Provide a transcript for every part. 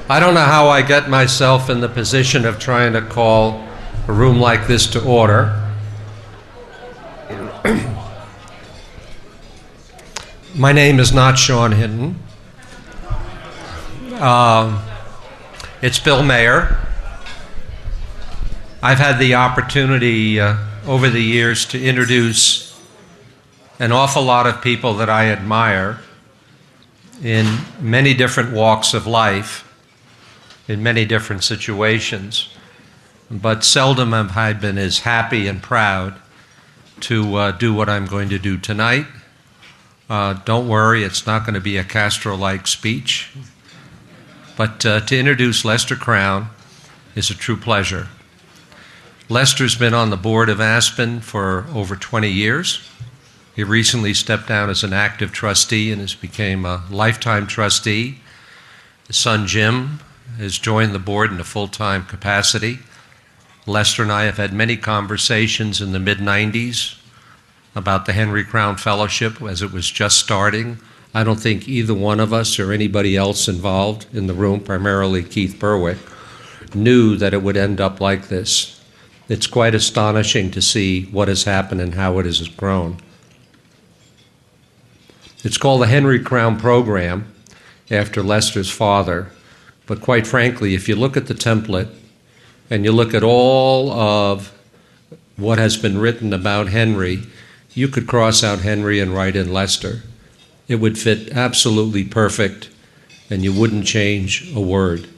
I don't know how I get myself in the position of trying to call a room like this to order. My name is not Sean Hinton. It's Bill Mayer. I've had the opportunity over the years to introduce an awful lot of people that I admire in many different walks of life, in many different situations, but seldom have I been as happy and proud to do what I'm going to do tonight. Don't worry, it's not going to be a Castro-like speech, but to introduce Lester Crown is a true pleasure. Lester's been on the board of Aspen for over 20 years. He recently stepped down as an active trustee and has become a lifetime trustee. His son Jim has joined the board in a full-time capacity. Lester and I have had many conversations in the mid-90s about the Henry Crown Fellowship as it was just starting. I don't think either one of us or anybody else involved in the room, primarily Keith Berwick, knew that it would end up like this. It's quite astonishing to see what has happened and how it has grown. It's called the Henry Crown Program after Lester's father, but quite frankly, if you look at the template and you look at all of what has been written about Henry, you could cross out Henry and write in Lester. It would fit absolutely perfect, and you wouldn't change a word.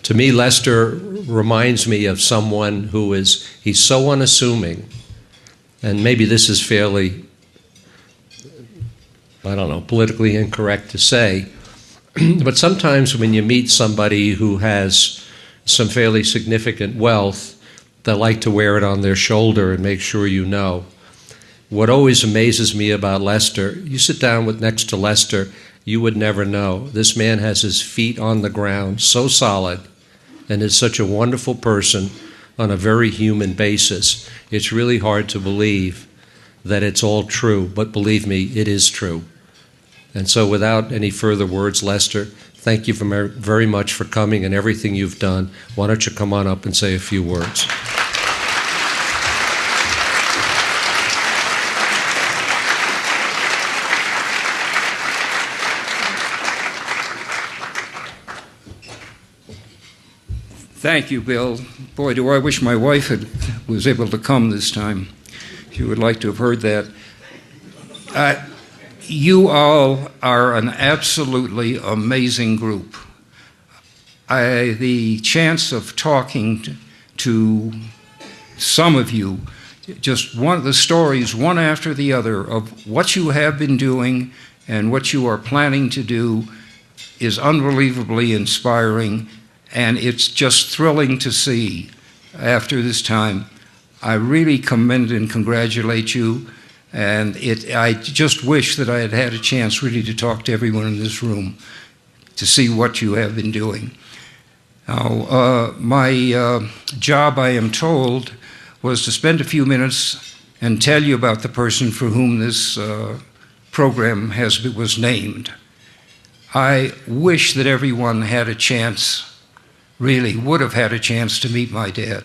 To me, Lester reminds me of someone he's so unassuming, and maybe this is fairly, politically incorrect to say, but sometimes when you meet somebody who has some fairly significant wealth, they like to wear it on their shoulder and make sure you know. What always amazes me about Lester, you sit down next to Lester, you would never know. This man has his feet on the ground, so solid, and is such a wonderful person on a very human basis. It's really hard to believe that it's all true, but believe me, it is true. And so without any further words, Lester, thank you very much for coming and everything you've done. Why don't you come on up and say a few words? Thank you, Bill. Boy, do I wish my wife was able to come this time. She would like to have heard that. You all are an absolutely amazing group. The chance of talking to some of you, just one of the stories, one after the other, of what you have been doing and what you are planning to do is unbelievably inspiring. And it's just thrilling to see after this time. I really commend and congratulate you. And I just wish that I had had a chance really to talk to everyone in this room to see what you have been doing. Now, my job, I am told, was to spend a few minutes and tell you about the person for whom this program was named. I wish that everyone had a chance, really would have had a chance to meet my dad.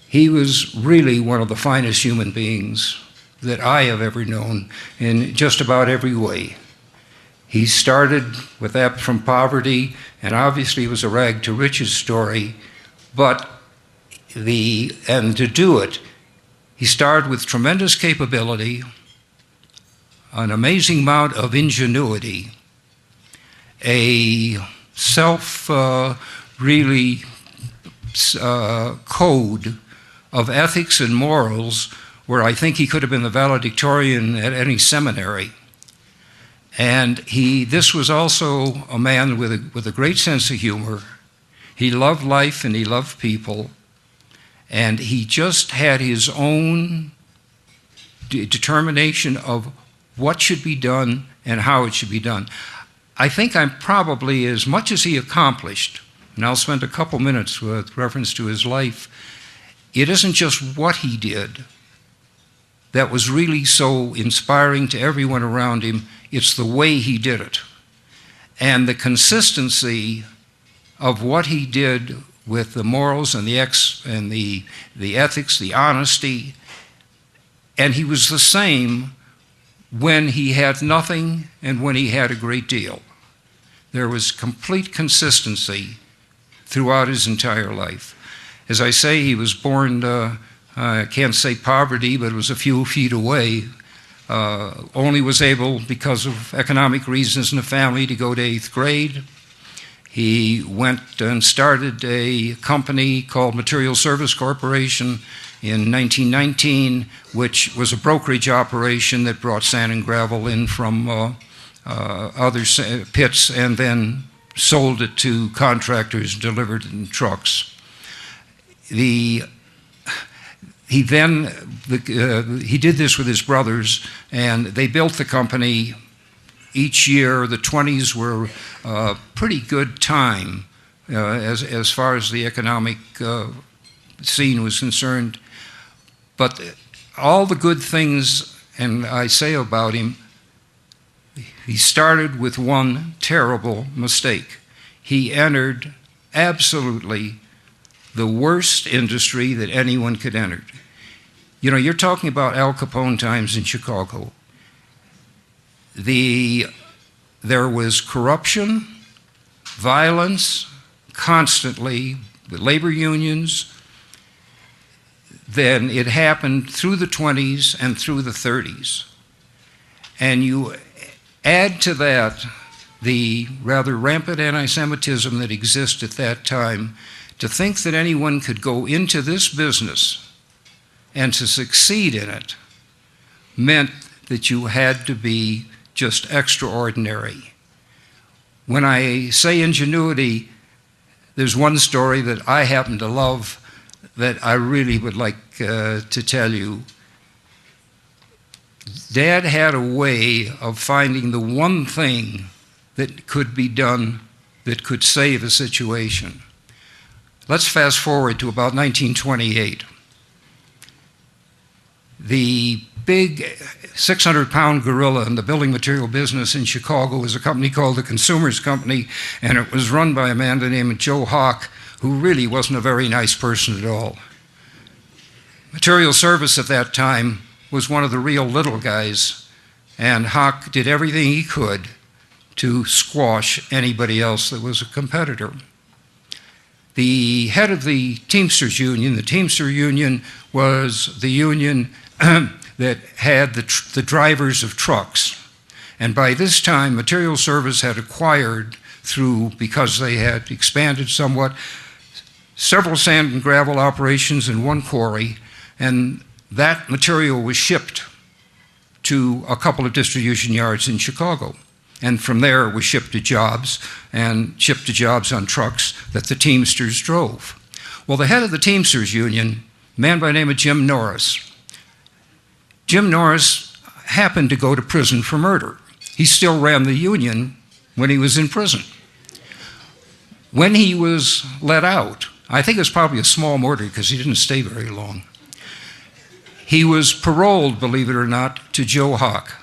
He was really one of the finest human beings that I have ever known in just about every way. He started from poverty, and obviously it was a rag to riches story, but to do it, he started with tremendous capability, an amazing amount of ingenuity, a code of ethics and morals where I think he could have been the valedictorian at any seminary. And this was also a man with a great sense of humor. He loved life and he loved people. And he just had his own determination of what should be done and how it should be done. I think I'm probably, as much as he accomplished, and I'll spend a couple minutes with reference to his life, it isn't just what he did that was really so inspiring to everyone around him, it's the way he did it. And the consistency of what he did with the morals and the ethics, the honesty, and he was the same when he had nothing and when he had a great deal. There was complete consistency throughout his entire life. As I say, he was born, I can't say poverty, but it was a few feet away. Only was able, because of economic reasons in the family, to go to 8th grade. He went and started a company called Material Service Corporation in 1919, which was a brokerage operation that brought sand and gravel in from other pits and then sold it to contractors, delivered it in trucks. He did this with his brothers, and they built the company. Each year, the 20s were a pretty good time as far as the economic scene was concerned. But all the good things, and I say about him, he started with one terrible mistake. He entered absolutely the worst industry that anyone could enter. You know, you're talking about Al Capone times in Chicago. There was corruption, violence, constantly, with labor unions. Then it happened through the 20s and through the 30s. And you add to that the rather rampant anti-Semitism that existed at that time. To think that anyone could go into this business and to succeed in it meant that you had to be just extraordinary. When I say ingenuity, there's one story that I happen to love that I really would like to tell you. Dad had a way of finding the one thing that could be done that could save a situation. Let's fast forward to about 1928. The big 600-pound gorilla in the building material business in Chicago was a company called the Consumers Company, and it was run by a man named Joe Hawk, who really wasn't a very nice person at all. Material Service at that time was one of the real little guys, and Hawk did everything he could to squash anybody else that was a competitor. The head of the Teamsters Union, the Teamster Union was the union that had the drivers of trucks. And by this time, Material Service had acquired because they had expanded somewhat, several sand and gravel operations in one quarry, and that material was shipped to a couple of distribution yards in Chicago. And from there, it was shipped to jobs, and shipped to jobs on trucks that the Teamsters drove. Well, the head of the Teamsters Union, a man by the name of Jim Norris. Jim Norris happened to go to prison for murder. He still ran the union when he was in prison. When he was let out, I think it was probably a small murder because he didn't stay very long. He was paroled, believe it or not, to Joe Hawk.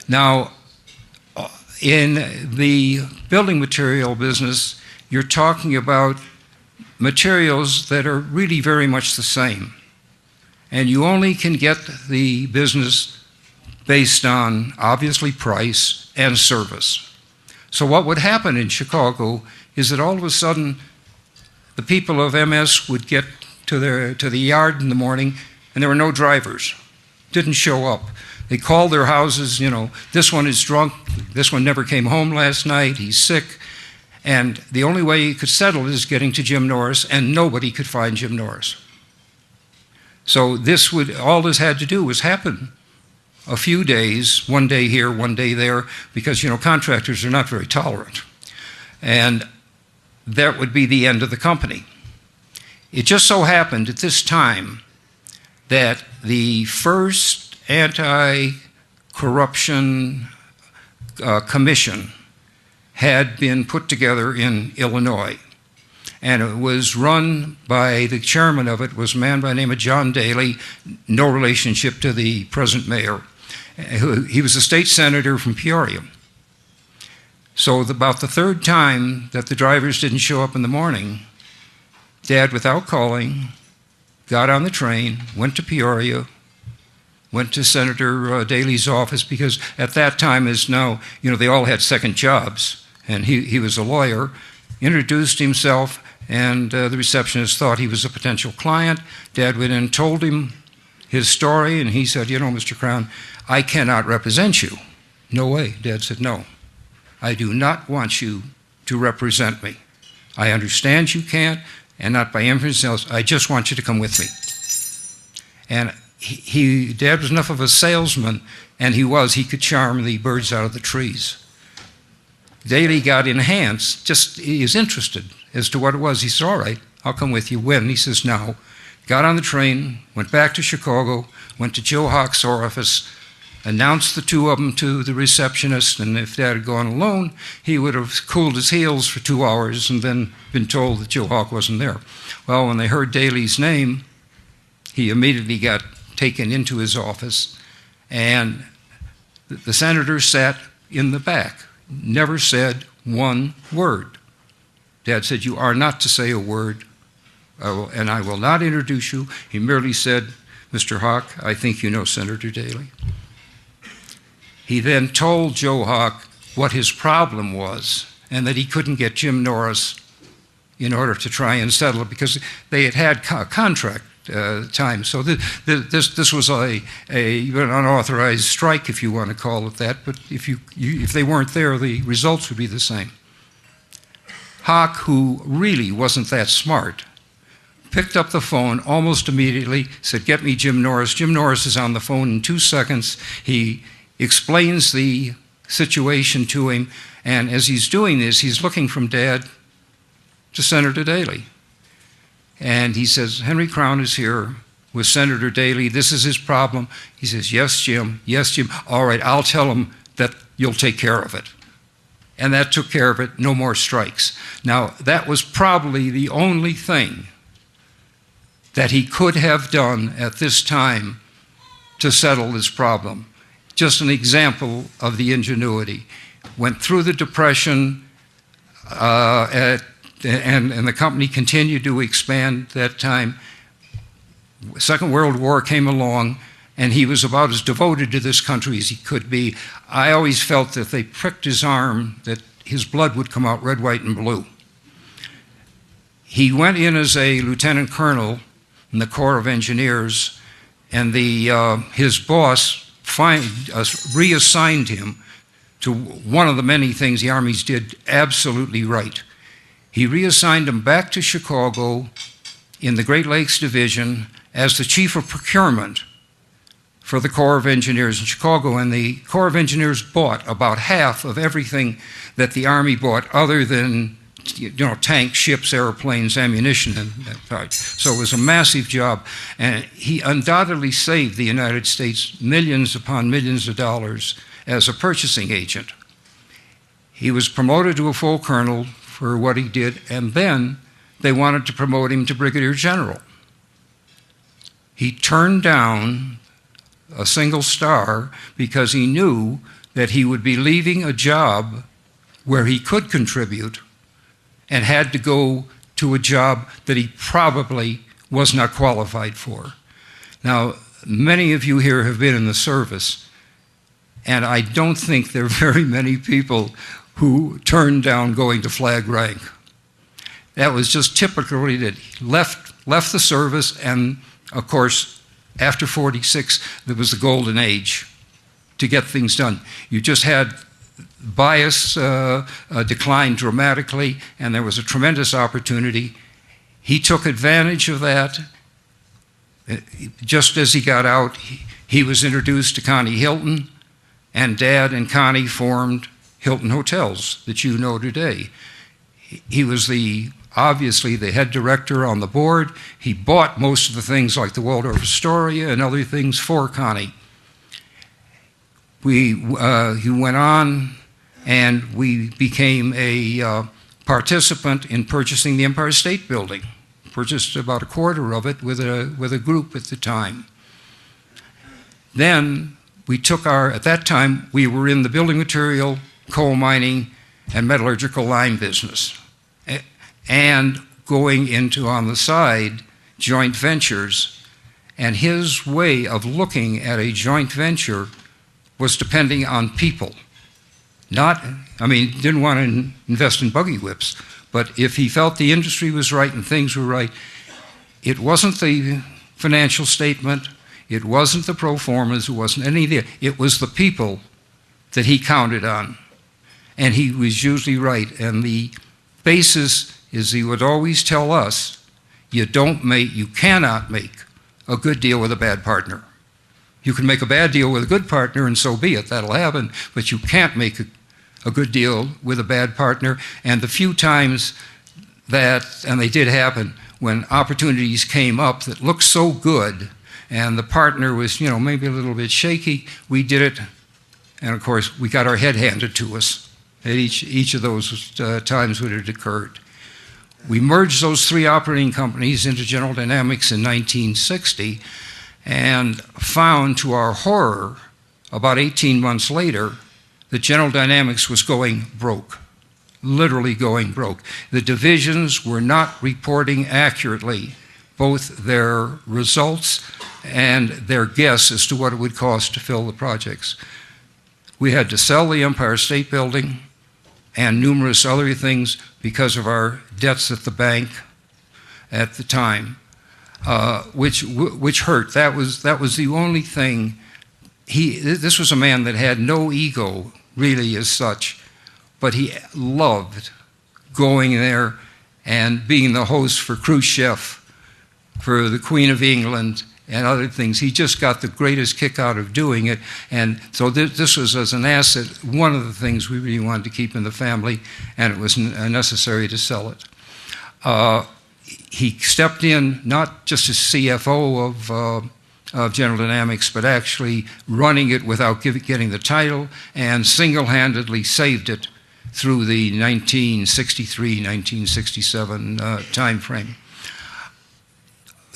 Now, in the building material business, you're talking about materials that are really very much the same. And you only can get the business based on, obviously, price and service. So what would happen in Chicago is that all of a sudden, the people of MS would get to the yard in the morning, and there were no drivers. Didn't show up. They called their houses, this one is drunk, this one never came home last night, he's sick. And the only way you could settle it is getting to Jim Norris, and nobody could find Jim Norris. So all this had to do was happen a few days, one day here, one day there, because, contractors are not very tolerant. And that would be the end of the company. It just so happened at this time that the first anti-corruption commission had been put together in Illinois. And it was run by, the chairman of it was a man by the name of John Daly, no relationship to the present mayor. He was a state senator from Peoria. So about the third time that the drivers didn't show up in the morning, Dad, without calling, got on the train, went to Peoria, went to Senator Daley's office, because at that time, as now, they all had second jobs, and he was a lawyer, introduced himself, and the receptionist thought he was a potential client. Dad went in and told him his story, and he said, Mr. Crown, I cannot represent you. No way. Dad said, no. I do not want you to represent me. I understand you can't, and not by inference else. I just want you to come with me. And Dad was enough of a salesman, and he could charm the birds out of the trees. Daley got enhanced, he was interested as to what it was. He said, all right, I'll come with you. When? He says, now. Got on the train, went back to Chicago, went to Joe Hawk's office, announced the two of them to the receptionist, and if Dad had gone alone, he would have cooled his heels for 2 hours and then been told that Joe Hawk wasn't there. Well, when they heard Daley's name, he immediately got taken into his office, and the senator sat in the back, never said one word. Dad said, you are not to say a word, and I will not introduce you. He merely said, Mr. Hawk, I think you know Senator Daley. He then told Joe Hawk what his problem was, and that he couldn't get Jim Norris in order to try and settle it, because they had contract time. So this was an unauthorized strike, if you want to call it that, but if they weren't there, the results would be the same. Hawk, who really wasn't that smart, picked up the phone almost immediately, said, get me Jim Norris. Jim Norris is on the phone in 2 seconds. He explains the situation to him, and as he's doing this, he's looking from Dad to Senator Daley. And he says, Henry Crown is here with Senator Daley. This is his problem. He says, yes, Jim. Yes, Jim. All right, I'll tell him that you'll take care of it. And that took care of it. No more strikes. Now, that was probably the only thing that he could have done at this time to settle this problem. Just an example of the ingenuity. Went through the Depression, and the company continued to expand that time. Second World War came along, and he was about as devoted to this country as he could be. I always felt that if they pricked his arm, that his blood would come out red, white, and blue. He went in as a lieutenant colonel in the Corps of Engineers, and his boss reassigned him to one of the many things the armies did absolutely right. He reassigned him back to Chicago in the Great Lakes Division as the chief of procurement for the Corps of Engineers in Chicago, and the Corps of Engineers bought about half of everything that the Army bought, other than tanks, ships, airplanes, ammunition, and that type. So it was a massive job, and he undoubtedly saved the United States millions upon millions of dollars as a purchasing agent. He was promoted to a full colonel for what he did, and then they wanted to promote him to brigadier general. He turned down a single star because he knew that he would be leaving a job where he could contribute and had to go to a job that he probably was not qualified for. Now, many of you here have been in the service, and I don't think there are very many people who turned down going to flag rank. That was just typically that he left the service, and of course, after 46, there was the golden age to get things done. You just had bias decline dramatically, and there was a tremendous opportunity. He took advantage of that. Just as he got out, he was introduced to Connie Hilton, and Dad and Connie formed Hilton Hotels that you know today. He was obviously the head director on the board. He bought most of the things like the Waldorf Astoria and other things for Connie. He went on, and we became a participant in purchasing the Empire State Building. Purchased about a quarter of it with a group at the time. Then we took at that time we were in the building material, coal mining, and metallurgical lime business, and going into, on the side, joint ventures. And his way of looking at a joint venture was depending on people. Didn't want to invest in buggy whips, but if he felt the industry was right and things were right, it wasn't the financial statement, it wasn't the pro formas, it wasn't any of that. It was the people that he counted on. And he was usually right. And the basis is he would always tell us, you cannot make a good deal with a bad partner. You can make a bad deal with a good partner, and so be it, that'll happen, but you can't make a good deal with a bad partner. And the few times that, and they did happen, when opportunities came up that looked so good, and the partner was, maybe a little bit shaky, we did it, and of course, we got our head handed to us at each of those times when it occurred. We merged those three operating companies into General Dynamics in 1960 and found, to our horror, about 18 months later, that General Dynamics was going broke, literally going broke. The divisions were not reporting accurately both their results and their guess as to what it would cost to fill the projects. We had to sell the Empire State Building and numerous other things because of our debts at the bank at the time, which hurt. That was the only thing. This was a man that had no ego, really, as such, but he loved going there and being the host for Khrushchev, for the Queen of England, and other things. He just got the greatest kick out of doing it. And so this was, as an asset, one of the things we really wanted to keep in the family, and it was necessary to sell it. He stepped in not just as CFO of General Dynamics, but actually running it without getting the title, and single-handedly saved it through the 1963, 1967 time frame.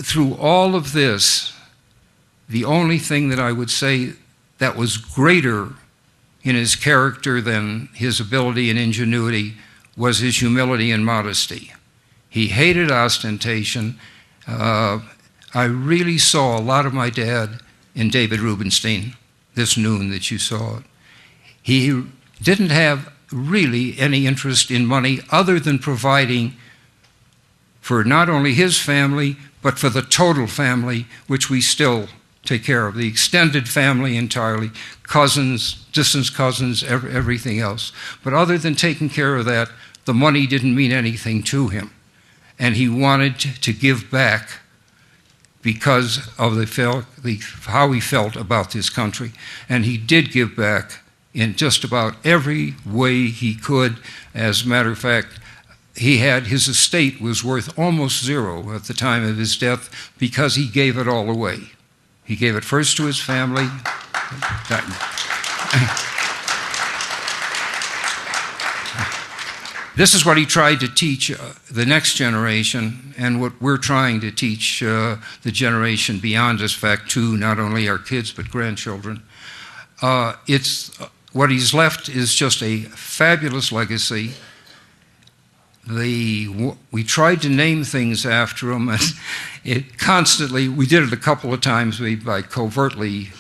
Through all of this, the only thing that I would say that was greater in his character than his ability and ingenuity was his humility and modesty. He hated ostentation. I really saw a lot of my dad in David Rubenstein, this noon that you saw. He didn't have really any interest in money other than providing for not only his family, but for the total family, which we still take care of, the extended family entirely, cousins, distant cousins, everything else. But other than taking care of that, the money didn't mean anything to him. And he wanted to give back because of how he felt about this country. And he did give back in just about every way he could. As a matter of fact, his estate was worth almost zero at the time of his death because he gave it all away. He gave it first to his family. This is what he tried to teach the next generation, and what we're trying to teach the generation beyond us, fact, to not only our kids but grandchildren. What he's left is just a fabulous legacy. We tried to name things after him, and we did it a couple of times by covertly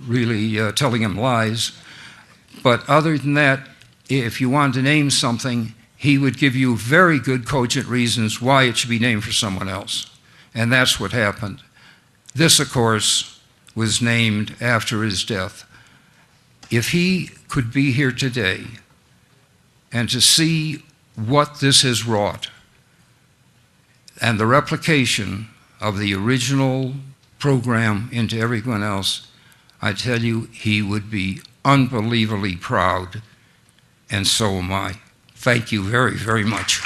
really telling him lies. But other than that, if you wanted to name something, he would give you very good cogent reasons why it should be named for someone else. And that's what happened. This, of course, was named after his death. If he could be here today and to see what this has wrought and the replication of the original program into everyone else, I tell you, he would be unbelievably proud, and so am I. Thank you very, very much.